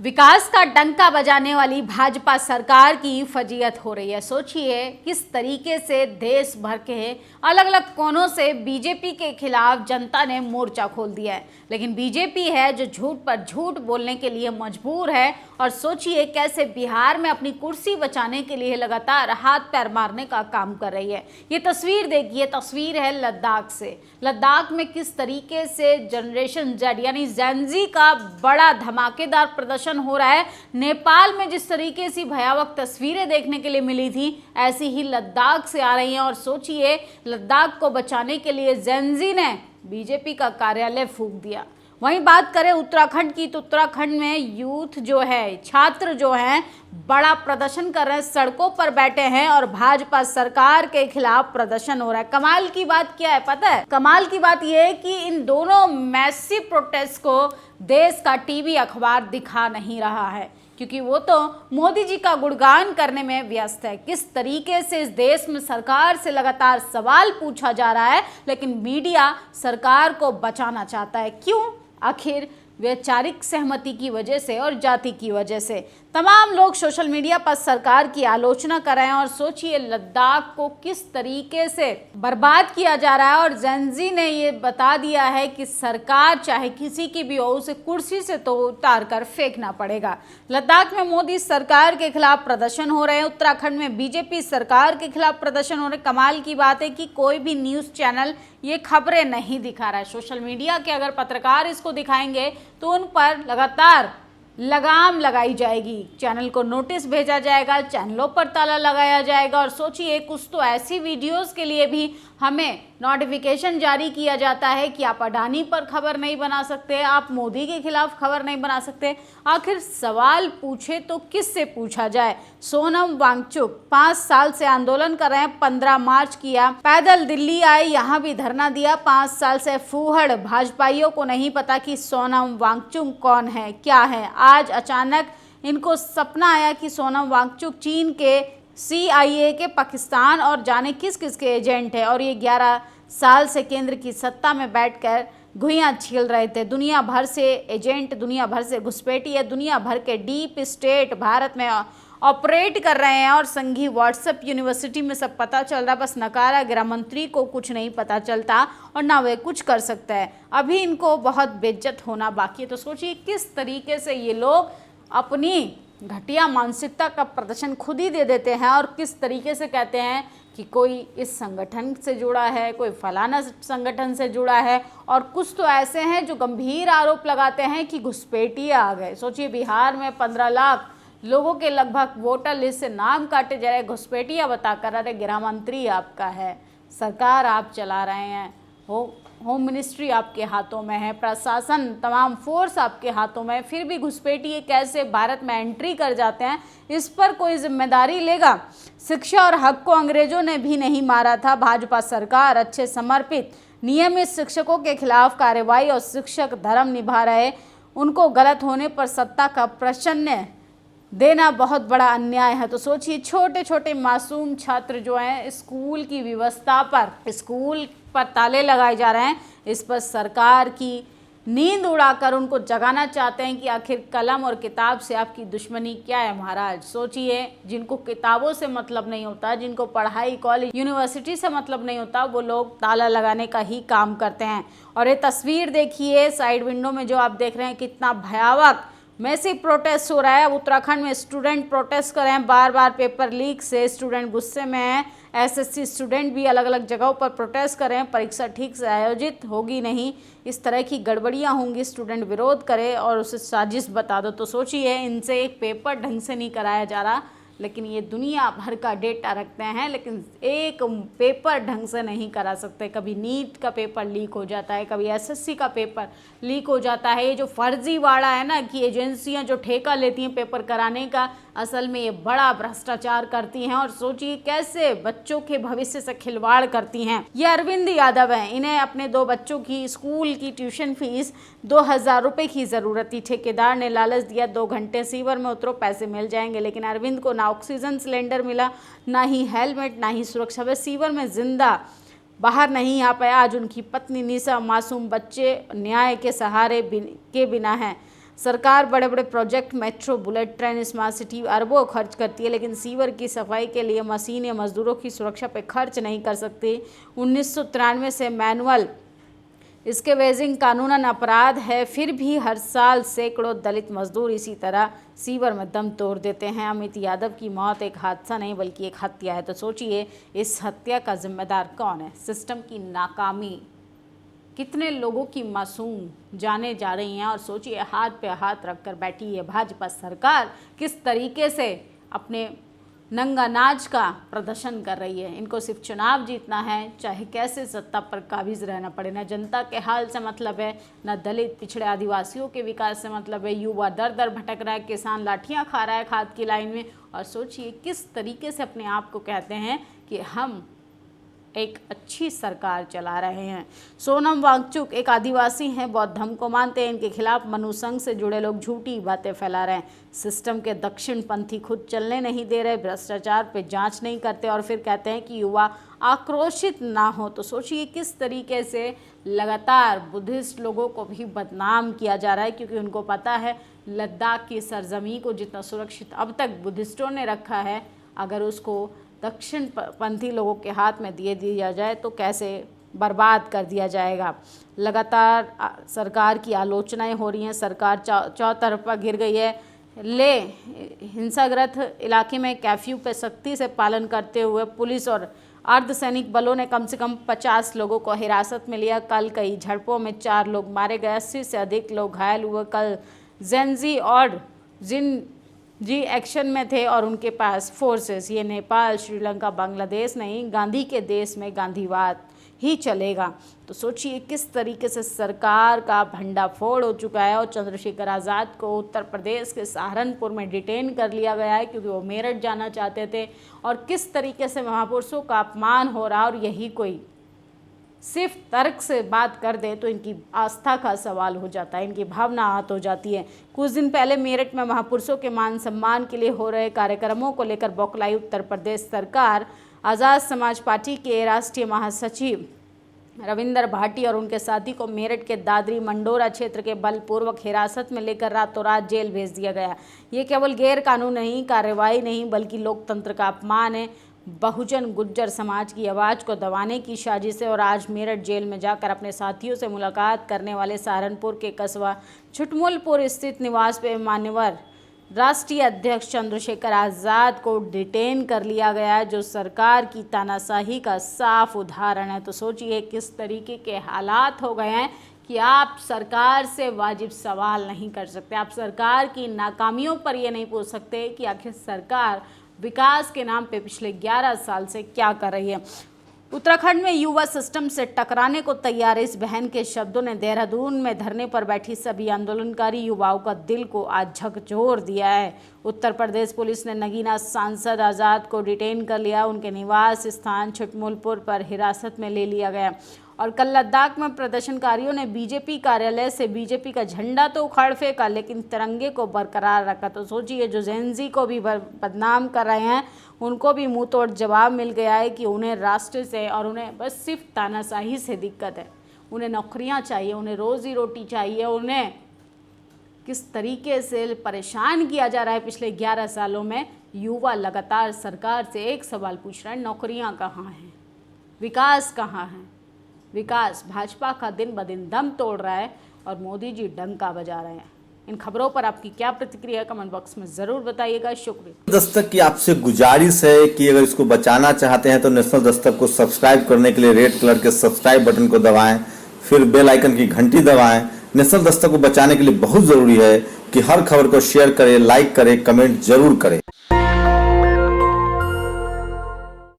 विकास का डंका बजाने वाली भाजपा सरकार की फजीयत हो रही है। सोचिए किस तरीके से देश भर के अलग अलग कोनों से बीजेपी के खिलाफ जनता ने मोर्चा खोल दिया है, लेकिन बीजेपी है जो झूठ पर झूठ बोलने के लिए मजबूर है। और सोचिए कैसे बिहार में अपनी कुर्सी बचाने के लिए लगातार हाथ पैर मारने का काम कर रही है। ये तस्वीर देखिए, तस्वीर है लद्दाख से। लद्दाख में किस तरीके से जनरेशन जेड यानी जेन-ज़ी का बड़ा धमाकेदार प्रदर्शन हो रहा है। नेपाल में जिस तरीके से भयावह तस्वीरें देखने के लिए मिली थी, ऐसी ही लद्दाख से आ रही हैं। और सोचिए लद्दाख को बचाने के लिए जेन-ज़ी ने बीजेपी का कार्यालय फूंक दिया। वहीं बात करें उत्तराखंड की, तो उत्तराखंड में यूथ जो है, छात्र जो हैं, बड़ा प्रदर्शन कर रहे हैं, सड़कों पर बैठे हैं और भाजपा सरकार के खिलाफ प्रदर्शन हो रहा है। कमाल की बात क्या है पता है? कमाल की बात यह है कि इन दोनों मैसिव प्रोटेस्ट को देश का टीवी अखबार दिखा नहीं रहा है, क्योंकि वो तो मोदी जी का गुणगान करने में व्यस्त है। किस तरीके से इस देश में सरकार से लगातार सवाल पूछा जा रहा है, लेकिन मीडिया सरकार को बचाना चाहता है। क्यों? आखिर वैचारिक सहमति की वजह से और जाति की वजह से तमाम लोग सोशल मीडिया पर सरकार की आलोचना कर रहे हैं। और सोचिए लद्दाख को किस तरीके से बर्बाद किया जा रहा है। और जेन-ज़ी ने ये बता दिया है कि सरकार चाहे किसी की भी हो, उसे कुर्सी से तो उतार कर फेंकना पड़ेगा। लद्दाख में मोदी सरकार के खिलाफ प्रदर्शन हो रहे हैं, उत्तराखंड में बीजेपी सरकार के खिलाफ प्रदर्शन हो रहे हैं। कमाल की बात है कि कोई भी न्यूज़ चैनल ये खबरें नहीं दिखा रहा है। सोशल मीडिया के अगर पत्रकार इसको दिखाएंगे तो उन पर लगातार लगाम लगाई जाएगी, चैनल को नोटिस भेजा जाएगा, चैनलों पर ताला लगाया जाएगा। और सोचिए कुछ तो ऐसी वीडियोस के लिए भी हमें नोटिफिकेशन जारी किया जाता है कि आप अडानी पर खबर नहीं बना सकते, आप मोदी के खिलाफ खबर नहीं बना सकते। आखिर सवाल पूछे तो किससे पूछा जाए? सोनम वांगचुक 5 साल से आंदोलन कर रहे हैं, 15 मार्च किया, पैदल दिल्ली आए, यहाँ भी धरना दिया। 5 साल से फूहड़ भाजपाइयों को नहीं पता कि सोनम वांगचुक कौन है, क्या है। आज अचानक इनको सपना आया कि सोनम वांगचुक चीन के CIA के पाकिस्तान और जाने किस किस के एजेंट है। और ये 11 साल से केंद्र की सत्ता में बैठकर घुइयां छील रहे थे। दुनिया भर से एजेंट, दुनिया भर से घुसपैठिए, दुनिया भर के डीप स्टेट भारत में ऑपरेट कर रहे हैं। और संघीय व्हाट्सएप यूनिवर्सिटी में सब पता चल रहा, बस नकारा गृह मंत्री को कुछ नहीं पता चलता और ना वे कुछ कर सकता है। अभी इनको बहुत बेइज्जत होना बाकी है। तो सोचिए किस तरीके से ये लोग अपनी घटिया मानसिकता का प्रदर्शन खुद ही दे देते हैं और किस तरीके से कहते हैं कि कोई इस संगठन से जुड़ा है, कोई फलाना संगठन से जुड़ा है। और कुछ तो ऐसे हैं जो गंभीर आरोप लगाते हैं कि घुसपैठिए आ गए। सोचिए बिहार में 15 लाख लोगों के लगभग वोटर लिस्ट से नाम काटे जा रहे, घुसपैठिया बताकर। अरे गृह मंत्री आपका है, सरकार आप चला रहे हैं, होम मिनिस्ट्री आपके हाथों में है, प्रशासन तमाम फोर्स आपके हाथों में है, फिर भी घुसपैठिए कैसे भारत में एंट्री कर जाते हैं, इस पर कोई जिम्मेदारी लेगा? शिक्षा और हक को अंग्रेजों ने भी नहीं मारा था। भाजपा सरकार अच्छे समर्पित नियमित शिक्षकों के खिलाफ कार्रवाई और शिक्षक धर्म निभा रहे, उनको गलत होने पर सत्ता का प्रश्न देना बहुत बड़ा अन्याय है। तो सोचिए छोटे छोटे मासूम छात्र जो हैं, स्कूल की व्यवस्था पर, स्कूल पर ताले लगाए जा रहे हैं, इस पर सरकार की नींद उड़ाकर उनको जगाना चाहते हैं कि आखिर कलम और किताब से आपकी दुश्मनी क्या है महाराज। सोचिए जिनको किताबों से मतलब नहीं होता, जिनको पढ़ाई कॉलेज यूनिवर्सिटी से मतलब नहीं होता, वो लोग ताला लगाने का ही काम करते हैं। और ये तस्वीर देखिए साइड विंडो में जो आप देख रहे हैं, कितना भयावह मैसिव प्रोटेस्ट हो रहा है। उत्तराखंड में स्टूडेंट प्रोटेस्ट कर रहे हैं, बार बार पेपर लीक से स्टूडेंट गुस्से में हैं। SSC स्टूडेंट भी अलग अलग जगहों पर प्रोटेस्ट कर रहे हैं, परीक्षा ठीक से आयोजित होगी नहीं, इस तरह की गड़बड़ियां होंगी, स्टूडेंट विरोध करे और उसे साजिश बता दो। तो सोचिए इनसे एक पेपर ढंग से नहीं कराया जा रहा, लेकिन ये दुनिया भर का डेटा रखते हैं, लेकिन एक पेपर ढंग से नहीं करा सकते। कभी नीट का पेपर लीक हो जाता है, कभी SSC का पेपर लीक हो जाता है। ये जो फर्जीवाड़ा है ना, कि एजेंसियां जो ठेका लेती हैं पेपर कराने का, असल में ये बड़ा भ्रष्टाचार करती हैं। और सोचिए कैसे बच्चों के भविष्य से खिलवाड़ करती हैं। ये अरविंद यादव हैं, इन्हें अपने 2 बच्चों की स्कूल की ट्यूशन फीस 2000 रुपये की ज़रूरत थी। ठेकेदार ने लालच दिया, 2 घंटे सीवर में उतरो पैसे मिल जाएंगे, लेकिन अरविंद को ना ऑक्सीजन सिलेंडर मिला, ना ही हेलमेट, ना ही सुरक्षा। वे सीवर में जिंदा बाहर नहीं आ पाया। आज उनकी पत्नी निशा, मासूम बच्चे न्याय के सहारे के बिना हैं। सरकार बड़े बड़े project, metro, bullet train, smart city अरबों खर्च करती है, लेकिन सीवर की सफाई के लिए मशीन या मजदूरों की सुरक्षा पे खर्च नहीं कर सकती। 1993 से मैनुअल इसके वेजिंग कानूनन अपराध है, फिर भी हर साल सैकड़ों दलित मजदूर इसी तरह सीवर में दम तोड़ देते हैं। अमित यादव की मौत एक हादसा नहीं बल्कि एक हत्या है। तो सोचिए इस हत्या का जिम्मेदार कौन है? सिस्टम की नाकामी, कितने लोगों की मासूम जाने जा रही हैं। और सोचिए हाथ पे हाथ रखकर बैठी है भाजपा सरकार किस तरीके से अपने नंगा नाच का प्रदर्शन कर रही है। इनको सिर्फ चुनाव जीतना है, चाहे कैसे सत्ता पर काबिज रहना पड़े। न जनता के हाल से मतलब है, न दलित पिछड़े आदिवासियों के विकास से मतलब है। युवा दर दर भटक रहा है, किसान लाठियां खा रहा है खाद की लाइन में। और सोचिए किस तरीके से अपने आप को कहते हैं कि हम एक अच्छी सरकार चला रहे हैं। सोनम वांगचुक एक आदिवासी हैं, बौद्ध धर्म को मानते हैं। इनके खिलाफ मनु संघ से जुड़े लोग झूठी बातें फैला रहे हैं। सिस्टम के दक्षिणपंथी खुद चलने नहीं दे रहे, भ्रष्टाचार पे जांच नहीं करते और फिर कहते हैं कि युवा आक्रोशित ना हो। तो सोचिए किस तरीके से लगातार बुद्धिस्ट लोगों को भी बदनाम किया जा रहा है, क्योंकि उनको पता है लद्दाख की सरजमी को जितना सुरक्षित अब तक बुद्धिस्टों ने रखा है, अगर उसको दक्षिण पंथी लोगों के हाथ में दिया जाए तो कैसे बर्बाद कर दिया जाएगा। लगातार सरकार की आलोचनाएं हो रही हैं, सरकार चौतरफा घिर गई है। हिंसाग्रस्त इलाके में कर्फ्यू पे सख्ती से पालन करते हुए पुलिस और अर्धसैनिक बलों ने कम से कम 50 लोगों को हिरासत में लिया। कल कई झड़पों में 4 लोग मारे गए, 80 से अधिक लोग घायल हुए। कल जेनजी और जी एक्शन में थे और उनके पास फोर्सेस, ये नेपाल, श्रीलंका, बांग्लादेश नहीं, गांधी के देश में गांधीवाद ही चलेगा। तो सोचिए किस तरीके से सरकार का भंडाफोड़ हो चुका है। और चंद्रशेखर आज़ाद को उत्तर प्रदेश के सहारनपुर में डिटेन कर लिया गया है, क्योंकि वो मेरठ जाना चाहते थे। और किस तरीके से महापुरुषों का अपमान हो रहा, और यही कोई सिर्फ तर्क से बात कर दे तो इनकी आस्था का सवाल हो जाता है, इनकी भावना आहत हो जाती है। कुछ दिन पहले मेरठ में महापुरुषों के मान सम्मान के लिए हो रहे कार्यक्रमों को लेकर बौखलाई उत्तर प्रदेश सरकार। आज़ाद समाज पार्टी के राष्ट्रीय महासचिव रविंदर भाटी और उनके साथी को मेरठ के दादरी मंडोरा क्षेत्र के बलपूर्वक हिरासत में लेकर रातों रात जेल भेज दिया गया। ये केवल गैर कानूनी कार्रवाई नहीं बल्कि लोकतंत्र का अपमान है। बहुजन गुज्जर समाज की आवाज़ को दबाने की साजिश है। और आज मेरठ जेल में जाकर अपने साथियों से मुलाकात करने वाले सहारनपुर के कस्बा छुटमुलपुर स्थित निवास पे मान्यवर राष्ट्रीय अध्यक्ष चंद्रशेखर आज़ाद को डिटेन कर लिया गया है, जो सरकार की तानाशाही का साफ उदाहरण है। तो सोचिए किस तरीके के हालात हो गए हैं कि आप सरकार से वाजिब सवाल नहीं कर सकते। आप सरकार की नाकामियों पर ये नहीं पूछ सकते कि आखिर सरकार विकास के नाम पे पिछले 11 साल से क्या कर रही है। उत्तराखंड में युवा सिस्टम से टकराने को तैयार इस बहन के शब्दों ने देहरादून में धरने पर बैठी सभी आंदोलनकारी युवाओं का दिल को आज झकझोर दिया है। उत्तर प्रदेश पुलिस ने नगीना सांसद आज़ाद को डिटेन कर लिया, उनके निवास स्थान छुटमुलपुर पर हिरासत में ले लिया गया। और कल लद्दाख में प्रदर्शनकारियों ने बीजेपी कार्यालय से बीजेपी का झंडा तो उखाड़ फेंका, लेकिन तिरंगे को बरकरार रखा। तो सोचिए जो जेनजी को भी बदनाम कर रहे हैं, उनको भी मुंह तोड़ जवाब मिल गया है कि उन्हें राष्ट्र से और उन्हें बस सिर्फ तानाशाही से दिक्कत है। उन्हें नौकरियां चाहिए, उन्हें रोजी रोटी चाहिए। उन्हें किस तरीके से परेशान किया जा रहा है पिछले 11 सालों में। युवा लगातार सरकार से एक सवाल पूछ रहे हैं, नौकरियां कहाँ हैं, विकास कहाँ है। विकास भाजपा का दिन ब दिन दम तोड़ रहा है और मोदी जी डंका बजा रहे हैं। इन खबरों पर आपकी क्या प्रतिक्रिया है, कमेंट बॉक्स में जरूर बताइएगा। शुक्रिया। दस्तक की आपसे गुजारिश है कि अगर इसको बचाना चाहते हैं तो नेशनल दस्तक को सब्सक्राइब करने के लिए रेड कलर के सब्सक्राइब बटन को दबाएं, फिर बेल आइकन की घंटी दबाएं। नेशनल दस्तक को बचाने के लिए बहुत जरूरी है कि हर खबर को शेयर करें, लाइक करें, कमेंट जरूर करें।